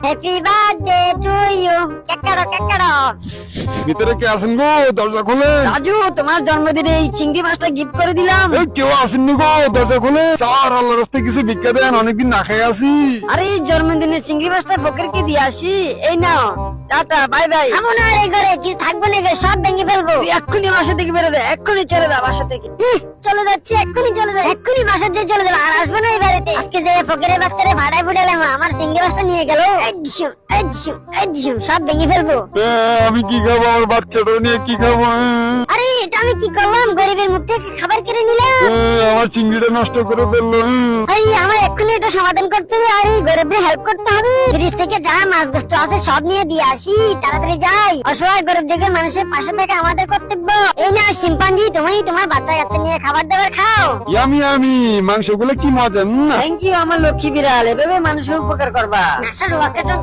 Happy birthday to you. Cake কাটো, cake কাটো। ভিতরে কে আছেন গো? দরজা খোলে। রাজু, তোমার জন্মদিনে এই চিংড়ি মাছটা গিফট করে দিলাম। এই কেউ আসেননি গো, দরজা খোলে। স্যার, আল্লাহর রাস্তায় কিছু ভিক্ষা দেন, অনেকদিন না খেয়ে আছি। আরে জন্মদিনে চিংড়ি মাছটা ফকিরকে দিয়ে আসি। এই নাও, টাটা, বাই বাই। এমন আর এই ঘরে কি থাকবো না, সব ভেঙে ফেলবো। তুই এক্ষুনি বাসা থেকে বেরো দে, এক্ষুনি চলে যা বাসা থেকে। চলে যাচ্ছি, এক্ষুনি চলে যা, এক্ষুনি বাসা দিয়ে চলে যাবো। আর আসবে না এই বাড়িতে। আজকে যে ফকিরের বাচ্চারে ভাড়ায় ফুটালাম, আমার চিংড়ি মাছটা নিয়ে গেল। সব ভেঙে ফেলবো। আমি কি খাবো? আমার বাচ্চাটা নিয়ে কি খাবো? আরে এটা আমি কি করলাম? গরিবের মুখ থেকে খাবার কেড়ে নিলাম। আমার চিংড়িটা নষ্ট করে ফেললো। এই আমার এক্ষুনি এটা সমাধান করতে হবে। আর এই গরিবদের হেল্প করতে হবে। ফ্রিজ থেকে যা মাছ গোস্ত আছে সব নিয়ে দিয়ে আসি, তাড়াতাড়ি যাই। অসহায় গরিব দেখে মানুষের পাশে থাকা আমাদের কর্তব্য। এই না শিম্পাঞ্জি, তুমি তোমার বাচ্চা কাচ্চা নিয়ে খাবার দাবার খাও। ইয়ামি মাংসগুলো কি মজা। থ্যাংক ইউ আমার লক্ষ্মী বিড়াল, এভাবে মানুষের উপকার করবা। নাসার ওয়াকাটা